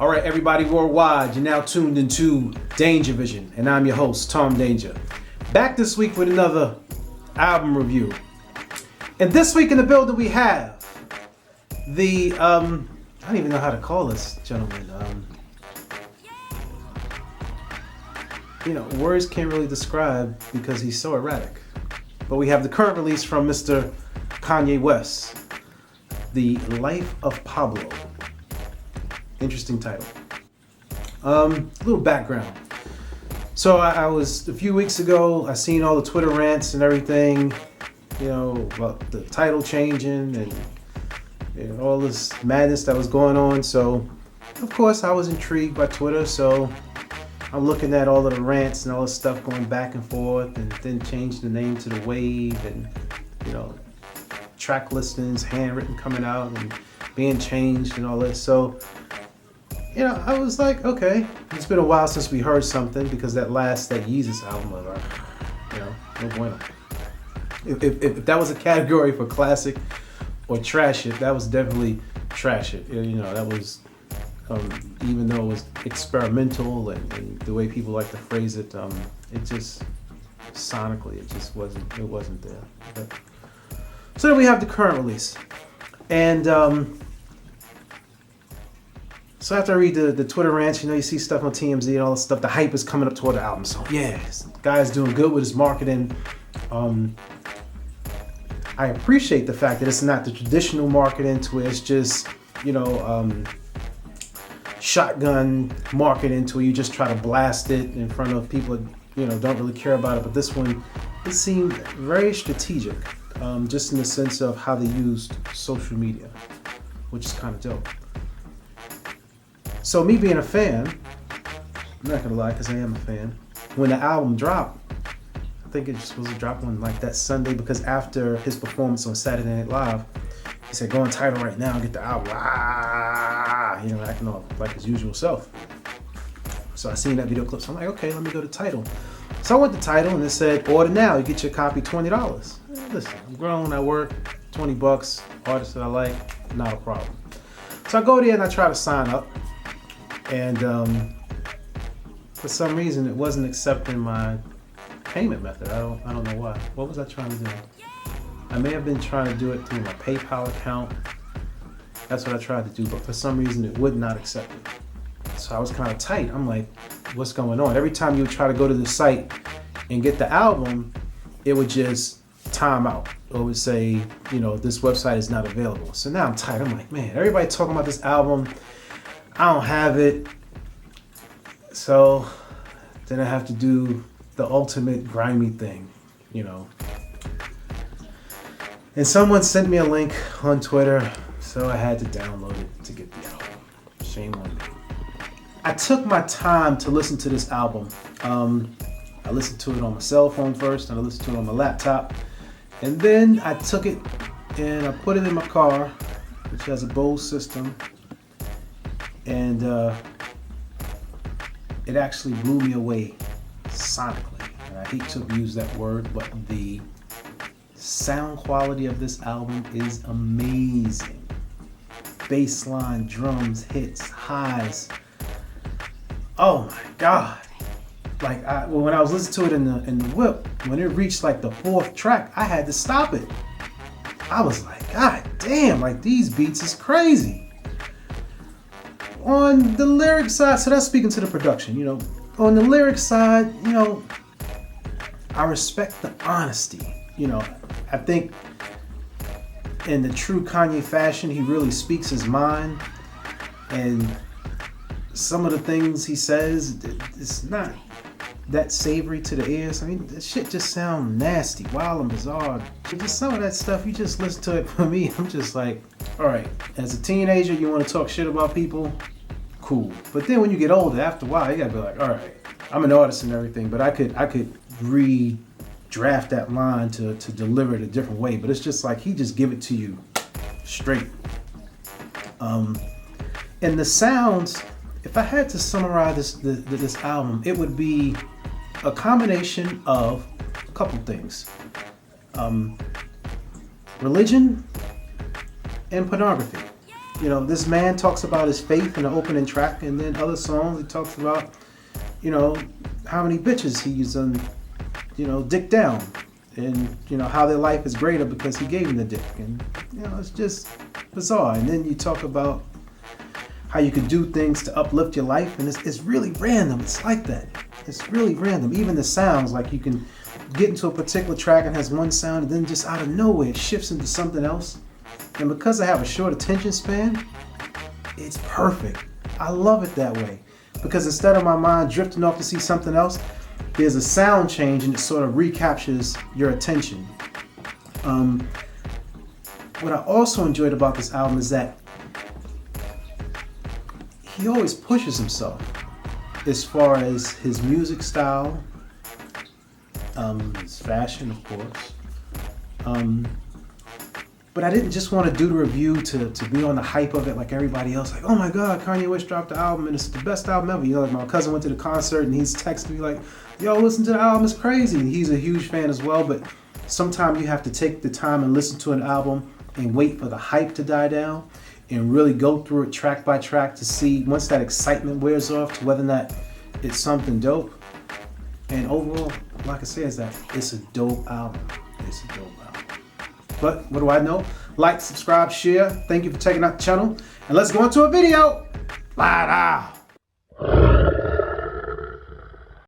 All right, everybody worldwide, you're now tuned into DangerVision, and I'm your host, Tom Danger. Back this week with another album review. And this week in the building we have the, I don't even know how to call this gentleman. Words can't really describe because he's so erratic. But we have the current release from Mr. Kanye West, The Life of Pablo. Interesting title. A little background. So I was, a few weeks ago, I seen all the Twitter rants and everything, about the title changing and all this madness that was going on. So, of course, I was intrigued by Twitter. So I'm looking at all of the rants and all this stuff going back and forth, and then changed the name to The Wave, and, track listings, handwritten coming out and being changed and all this. So, I was like, okay, it's been a while since we heard something, because that Yeezus album was no bueno. If that was a category for classic or trash it, that was definitely trash it. That was, even though it was experimental and the way people like to phrase it, it just, sonically, it wasn't there. But, so then we have the current release. And, so after I read the Twitter rants, you see stuff on TMZ and all this stuff, the hype is coming up toward the album. So yeah, this guy's doing good with his marketing. I appreciate the fact that it's not the traditional marketing to where it's just, shotgun marketing to where you just try to blast it in front of people that, don't really care about it. But this one, it seemed very strategic, just in the sense of how they used social media, which is kind of dope. So me being a fan, I'm not gonna lie, because I am a fan. When the album dropped, I think it was supposed to drop on like that Sunday, because after his performance on Saturday Night Live, he said, "Go on Tidal right now and get the album." Acting all like his usual self. So I seen that video clip, so I'm like, okay, let me go to Tidal. So I went to Tidal and it said, order now, you get your copy $20. Listen, I'm grown, I work, $20, artists that I like, not a problem. So I go there and I try to sign up. And for some reason, it wasn't accepting my payment method. I don't know why. What was I trying to do? I may have been trying to do it through my PayPal account. That's what I tried to do, but for some reason, it would not accept it. So I was kind of tight. I'm like, what's going on? Every time you would try to go to the site and get the album, it would just time out. Or it would say, this website is not available. So now I'm tight. I'm like, man, everybody talking about this album. I don't have it, so then I have to do the ultimate grimy thing, And someone sent me a link on Twitter, so I had to download it to get the album. Shame on me. I took my time to listen to this album. I listened to it on my cell phone first, and I listened to it on my laptop. And then I took it and I put it in my car, which has a Bose system. And it actually blew me away sonically. And I hate to use that word, but the sound quality of this album is amazing. Bass line, drums, hits, highs. Oh my God. Like when I was listening to it in the whip, when it reached like the fourth track, I had to stop it. I was like, God damn, like these beats is crazy. On the lyric side, so that's speaking to the production, on the lyric side, I respect the honesty. I think in the true Kanye fashion, he really speaks his mind, and some of the things he says, it's not that savory to the ears. I mean, that shit just sound nasty, wild and bizarre. Just some of that stuff, you just listen to it. For me, I'm just like, all right, as a teenager, you want to talk shit about people? Cool. But then when you get older, after a while, you gotta be like, all right, I'm an artist and everything, but I could redraft that line to deliver it a different way. But it's just like he just give it to you straight. And the sounds, if I had to summarize this album, it would be a combination of a couple things. Religion and pornography. You know, this man talks about his faith in the opening track, and then other songs he talks about, you know, how many bitches he's dick down, and you know how their life is greater because he gave them the dick, and you know it's just bizarre. And then you talk about how you can do things to uplift your life, and it's really random. It's like that. It's really random. Even the sounds, like you can get into a particular track and has one sound, and then just out of nowhere it shifts into something else. And because I have a short attention span, it's perfect. I love it that way. Because instead of my mind drifting off to see something else, there's a sound change and it sort of recaptures your attention. What I also enjoyed about this album is that he always pushes himself as far as his music style, his fashion, of course. But I didn't just want to do the review to be on the hype of it like everybody else. Like, oh my God, Kanye West dropped the album and it's the best album ever. You know, like my cousin went to the concert and he's texting me like, yo, listen to the album, it's crazy. And he's a huge fan as well. But sometimes you have to take the time and listen to an album and wait for the hype to die down and really go through it track by track to see once that excitement wears off to whether or not it's something dope. And overall, like I said, is that it's a dope album. It's a dope album. But what do I know? Like, subscribe, share. Thank you for checking out the channel. And let's go into a video. Bye.